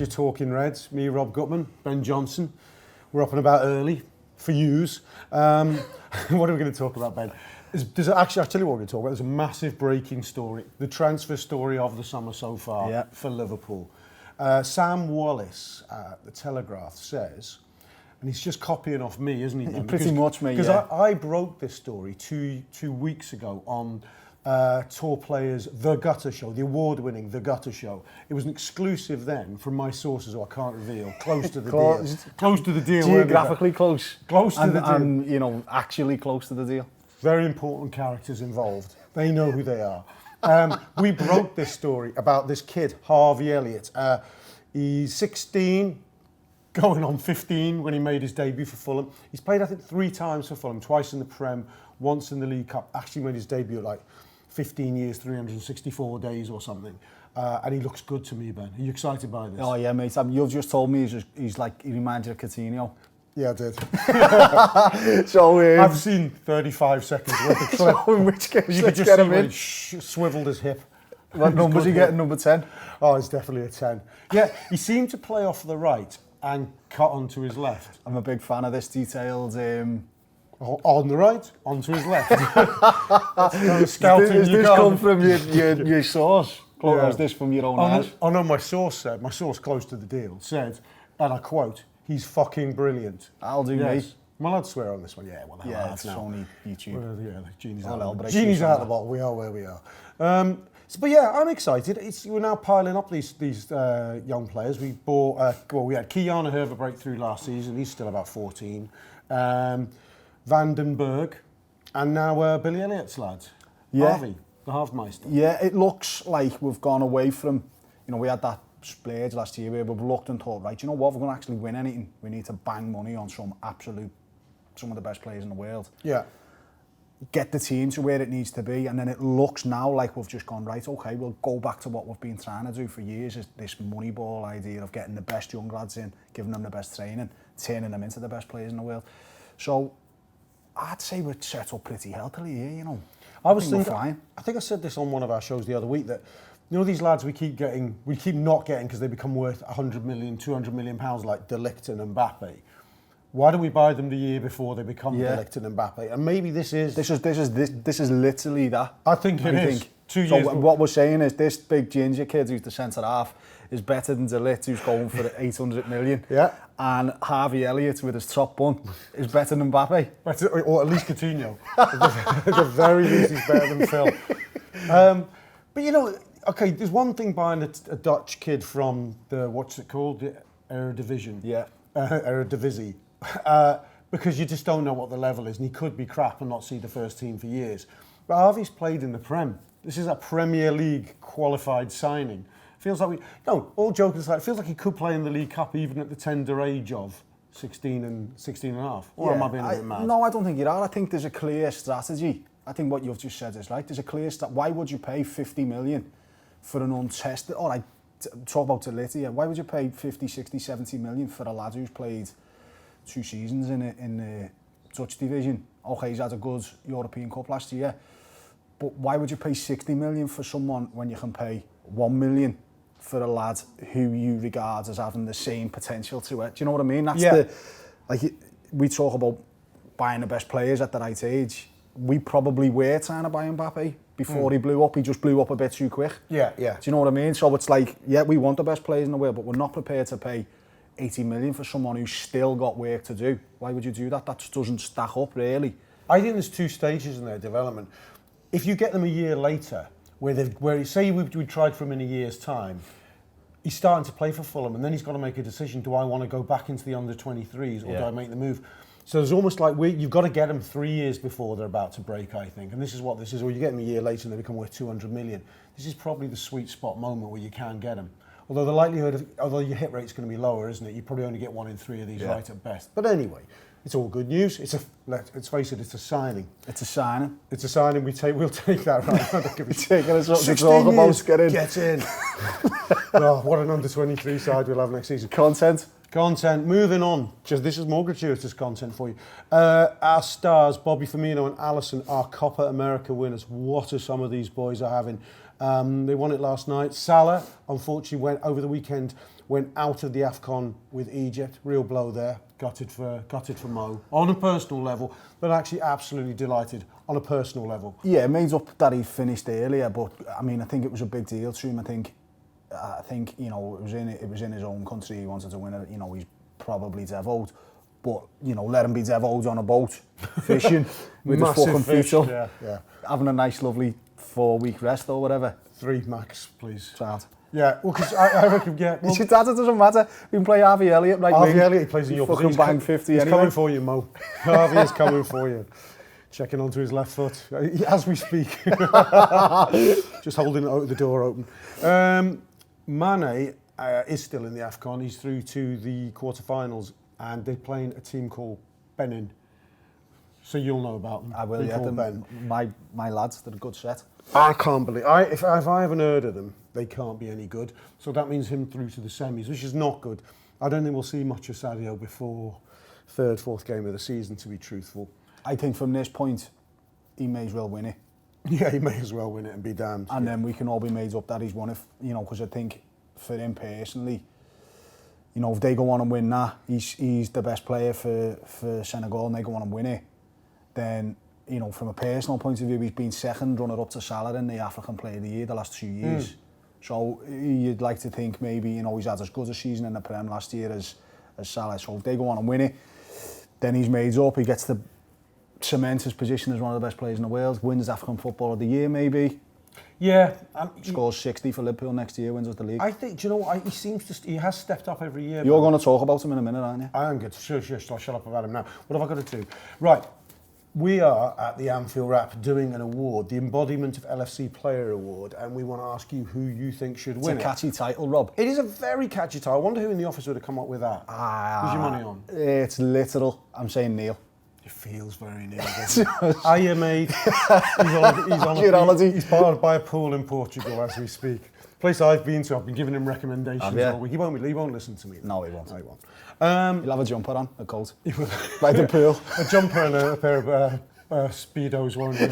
your Talking Reds, me, Rob Gutmann, Ben Johnson. We're up and about early for yous. What are we going to talk about, Ben? I'll tell you what we're going to talk about. There's a massive breaking story, the transfer story of the summer so far for Liverpool. Sam Wallace, The Telegraph, says, and he's just copying off me, isn't he, Ben? Pretty much me, Because I broke this story two weeks ago on Tour Players' The Gutter Show, the award-winning The Gutter Show. It was an exclusive then from my sources, who I can't reveal, close to the deal. Close to the deal. Geographically close. Close to the deal. And, actually close to the deal. Very important characters involved. They know who they are. We broke this story about this kid, Harvey Elliott. He's 16, going on 15 when he made his debut for Fulham. He's played, I think, 3 times for Fulham, twice in the Prem, once in the League Cup. Actually made his debut at 15 years, 364 days or something. And he looks good to me, Ben. Are you excited by this? Oh, yeah, mate. You've just told me he reminds you of Coutinho. Yeah, I did. So I've seen 35 seconds worth of clip. So in which case, you could just see when he swiveled his hip. What number's he getting? Number 10? Oh, it's definitely a 10. Yeah, he seemed to play off the right and cut onto his left. I'm a big fan of this detailed... On the right, onto his left. That's kind of scouting. Does this come from your source? Or is this from your own eyes? Oh no, my source close to the deal said, and I quote, "He's fucking brilliant." I'll do, mate. Am I allowed to swear on this one? Yeah, well, it's only YouTube. Well, genie's out of the bottle. We are where we are. But yeah, I'm excited. We're now piling up these young players. We bought, we had Kiana Herver breakthrough last season. He's still about 14. Vandenberg, and now Billy Elliott's lad, Harvey, the Halfmeister. Yeah, it looks like we've gone away from, we had that splurge last year where we've looked and thought, right, you know what, if we're going to actually win anything, we need to bang money on some of the best players in the world. Yeah. Get the team to where it needs to be, and then it looks now like we've just gone, right, okay, we'll go back to what we've been trying to do for years, is this Moneyball idea of getting the best young lads in, giving them the best training, turning them into the best players in the world. So I'd say we're set up pretty healthily here, I think I said this on one of our shows the other week, that these lads we keep not getting because they become worth 100 million, 200 million pounds, like De Ligt and Mbappe. Why don't we buy them the year before they become De Ligt and Mbappe? And maybe this is literally that. I think it is. 2 years. So what we're saying is this big ginger kid who's the centre half is better than De Ligt, who's going for 800 million. Yeah. And Harvey Elliott with his top bun is better than Mbappe. Or at least Coutinho. At the very least, he's better than Phil. But okay, there's one thing buying a Dutch kid from the, what's it called? The Eredivisie. Yeah. Eredivisie. Because you just don't know what the level is, and he could be crap and not see the first team for years. But Harvey's played in the Prem. This is a Premier League qualified signing. Feels like all joking aside, it feels like he could play in the League Cup even at the tender age of 16 and a half. Or am I being a bit mad? No, I don't think you are. I think there's a clear strategy. I think what you've just said is right. There's a clear why would you pay 50 million for an untested... All right, talk about De Ligt here. Why would you pay 50, 60, 70 million for a lad who's played 2 seasons in the Dutch division? Okay, he's had a good European Cup last year. But why would you pay 60 million for someone when you can pay 1 million for a lad who you regard as having the same potential to it? Do you know what I mean? That's we talk about buying the best players at the right age. We probably were trying to buy Mbappe before he blew up. He just blew up a bit too quick. Yeah. Do you know what I mean? So it's like, we want the best players in the world, but we're not prepared to pay 80 million for someone who's still got work to do. Why would you do that? That just doesn't stack up, really. I think there's 2 stages in their development. If you get them a year later, where say we tried for him in a year's time, he's starting to play for Fulham, and then he's got to make a decision: do I want to go back into the under-23s, or do I make the move? So there's almost like you've got to get them 3 years before they're about to break, I think. And this is what this is. Or you get them a year later and they become worth 200 million. This is probably the sweet spot moment where you can get them. Although the likelihood although your hit rate's going to be lower, isn't it? You probably only get 1 in 3 of these right at best. But anyway, it's all good news. Let's face it, it's a signing. It's a signing. It's a signing. We'll take that right. We're taking us up to talk about. Get in. Oh, what an under-23 side we'll have next season. Content. Moving on. This is more gratuitous content for you. Our stars, Bobby Firmino and Alisson, are Copa America winners. What are some of these boys are having? They won it last night. Salah, unfortunately, over the weekend, went out of the AFCON with Egypt. Real blow there. Gutted for Mo. On a personal level, but actually absolutely delighted on a personal level. Yeah, it made up that he finished earlier, but I mean, I think it was a big deal to him. I think you know, it was in his own country. He wanted to win it. You know, he's probably devoted. But, you know, let him be devoted on a boat, fishing with his fucking feet up, having a nice, lovely 4-week rest or whatever. 3 max, please. Sad. Yeah, well, because I reckon, yeah. Well, it doesn't matter. We can play Harvey Elliott, right? Harvey Elliott, he plays in your position. Fucking bang 50 He's anyway. coming for you, Mo. Harvey is coming for you. Checking onto his left foot as we speak. Just holding the door open. Mane is still in the AFCON. He's through to the quarterfinals. And they're playing a team called Benin. So you'll know about them. I will, yeah. My lads, they're a good set. I can't believe... If I haven't heard of them, they can't be any good. So that means him through to the semis, which is not good. I don't think we'll see much of Sadio before third, fourth game of the season, to be truthful. I think from this point, he may as well win it. Yeah, he may as well win it and be damned. And then we can all be made up that he's won it, you know, because I think for him personally, you know, if they go on and win that, he's the best player for Senegal and they go on and win it, then, you know, from a personal point of view, he's been second runner-up to Salah in the African Player of the Year the last 2 years. So you'd like to think maybe, you know, he's had as good a season in the Prem last year as Salah. So if they go on and win it, then he's made up. He gets to cement his position as one of the best players in the world, wins African Football of the Year maybe. Yeah. Scores 60 for Liverpool next year, wins us the league. I think, do you know what, he has stepped up every year. You're going to talk about him in a minute, aren't you? I am good. Sure, I'll shut up about him now. What have I got to do? Right, we are at the Anfield Wrap doing an award, the Embodiment of LFC Player Award, and we want to ask you who you think should win it. It's a catchy title, Rob. It is a very catchy title. I wonder who in the office would have come up with that. Who's your money on? It's literal. I'm saying Neil. It feels very near. Hiya, mate. He's part by a pool in Portugal as we speak. Place I've been to, I've been giving him recommendations all week. He won't listen to me. No, he won't. No, he won't. He'll have a jumper on, a coat. By the pool. A jumper and a pair of Speedos, won't he?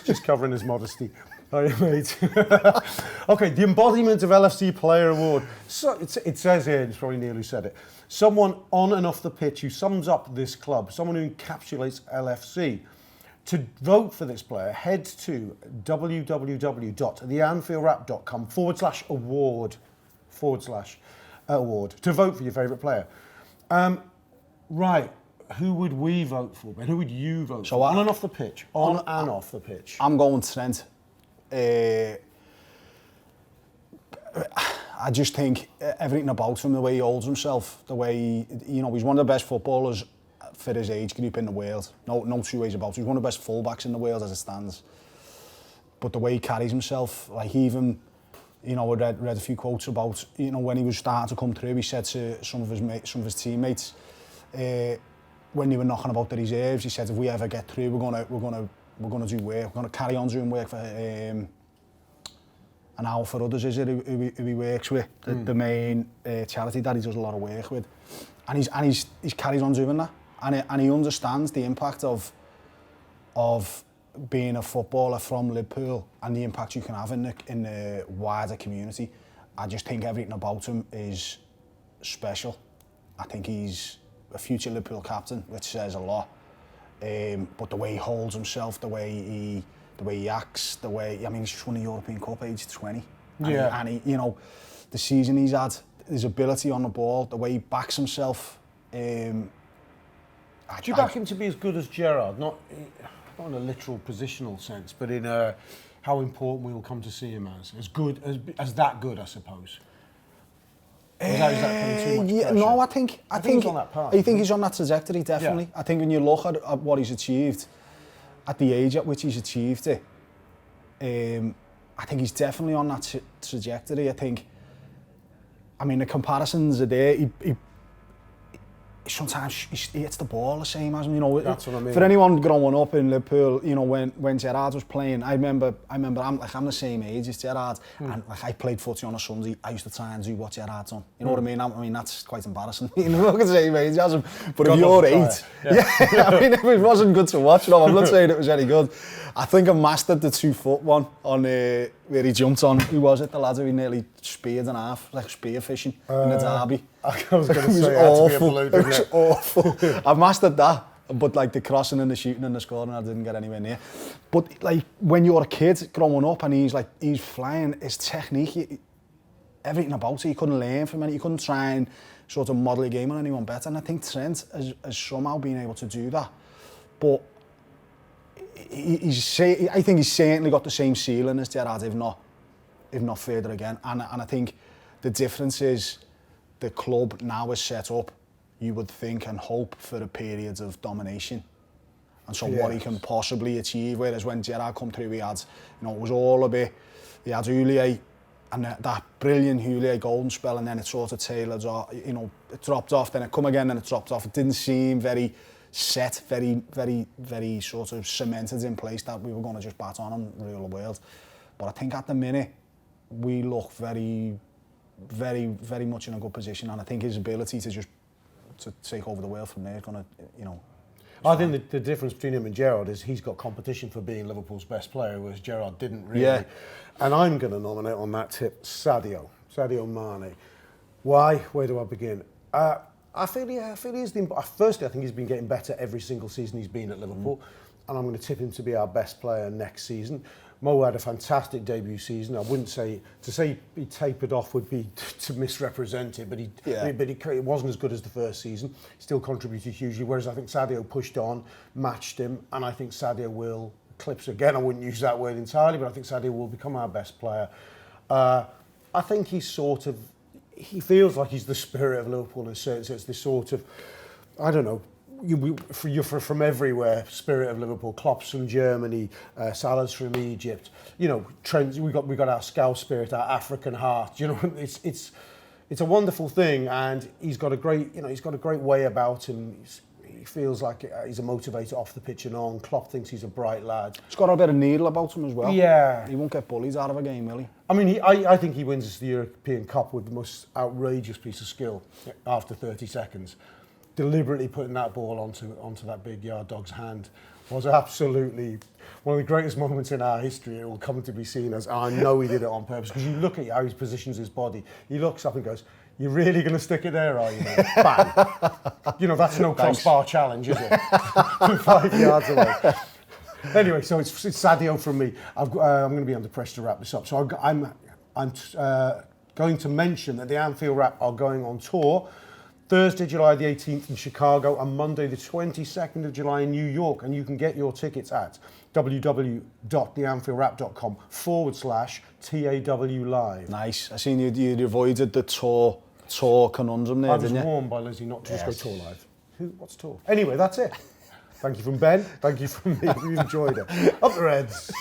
just covering his modesty. Hiya, mate. Okay, the Embodiment of LFC Player Award. So it says here, it's probably Neil who said it, someone on and off the pitch who sums up this club, someone who encapsulates LFC. To vote for this player, head to www.theanfieldwrap.com/award to vote for your favourite player. Right, who would we vote for, Ben? Who would you vote for? On and off the pitch. On and off the pitch. I'm going Trent. I just think everything about him, the way he holds himself, the way he's one of the best footballers for his age group in the world. No two ways about it. He's one of the best fullbacks in the world as it stands. But the way he carries himself, like even, I read a few quotes about, when he was starting to come through, he said to some of his teammates, when they were knocking about the reserves, he said, if we ever get through, we're gonna do work. We're gonna carry on doing work for and how for others is it who he works with, the main charity that he does a lot of work with, and he's carries on doing that, and he understands the impact of being a footballer from Liverpool and the impact you can have in the wider community. I just think everything about him is special. I think he's a future Liverpool captain, which says a lot. But the way he holds himself, the way he acts, he's just won the European Cup age 20. And he, the season he's had, his ability on the ball, the way he backs himself. Do you back him to be as good as Gerrard? Not in a literal positional sense, but in how important we will come to see him as good as that good, I suppose. Is that putting too much pressure? No, I think he's on that path. I think he's on that trajectory, definitely. Yeah. I think when you look at what he's achieved, at the age at which he's achieved it, I think he's definitely on that trajectory. The comparisons are there. sometimes he hits the ball the same as him, you know. That's what I mean. For anyone growing up in Liverpool, you know, when Gerrard was playing, I remember I'm the same age as Gerrard, and like I played footy on a Sunday, I used to try and do what Gerrard's done. You know what I mean? I mean, that's quite embarrassing. You know, the same age as him. But if you're 8, yeah, I mean, it wasn't good to watch, you know, I'm not saying it was any good. I think I mastered the 2-foot one on where he jumped on. Who was it? The lad who he nearly speared in half, like spear fishing in the derby. I was going to say, it was awful. I've mastered that, but like the crossing and the shooting and the scoring, I didn't get anywhere near. But like when you're a kid growing up and he's flying, his technique, everything about it, you couldn't learn from it. You couldn't try and sort of model a game on anyone better. And I think Trent has somehow been able to do that. But I think he's certainly got the same ceiling as Gerrard, if not further again. And I think the difference is the club now is set up, you would think and hope, for a period of domination. And so what he can possibly achieve, whereas when Gerrard come through, he had, you know, it was all a bit, he had Houllier, and that brilliant Houllier golden spell, and then it sort of tailored off, you know, it dropped off, then it come again, then it dropped off. It didn't seem very set, very sort of cemented in place that we were going to just bat on and rule the world. But I think at the minute, we look very much in a good position, and I think his ability to take over the world from there is going to, you know. I think the difference between him and Gerrard is he's got competition for being Liverpool's best player, whereas Gerrard didn't really. Yeah. And I'm going to nominate on that tip Sadio Mane. Why? Where do I begin? I feel he's firstly, I think he's been getting better every single season he's been at Liverpool, and I'm going to tip him to be our best player next season. Mo had a fantastic debut season. I wouldn't say he tapered off would be to misrepresent it, but it wasn't as good as the first season. He still contributed hugely. Whereas I think Sadio pushed on, matched him, and I think Sadio will eclipse again. I wouldn't use that word entirely, but I think Sadio will become our best player. I think he feels like he's the spirit of Liverpool in a certain sense. This sort of, I don't know. You're from everywhere. Spirit of Liverpool. Klopp's from Germany, Salah's from Egypt. You know, Trent. We got our Scouse spirit, our African heart. You know, it's a wonderful thing, and he's got a great way about him. He feels like he's a motivator off the pitch and on. Klopp thinks he's a bright lad. He's got a bit of needle about him as well. Yeah, he won't get bullied out of a game, will he? I mean, I think he wins the European Cup with the most outrageous piece of skill after 30 seconds. Deliberately putting that ball onto that big yard dog's hand was absolutely one of the greatest moments in our history. It will come to be seen as, I know he did it on purpose, because you look at how he positions his body. He looks up and goes, "You're really going to stick it there, are you, mate?" Bang. You know, that's no crossbar challenge, is it? 5 yards away. Anyway, so it's Sadio from me. I'm going to be under pressure to wrap this up. So I'm going to mention that the Anfield Wrap are going on tour Thursday, July the 18th in Chicago, and Monday the 22nd of July in New York. And you can get your tickets at www.theanfieldwrap.com/TAW Live. Nice. I seen you avoided the tour conundrum there, didn't you? I was warned by Lizzie not to just go tour live. What's tour? Anyway, that's it. Thank you from Ben. Thank you from me. If you enjoyed it. Up the Reds.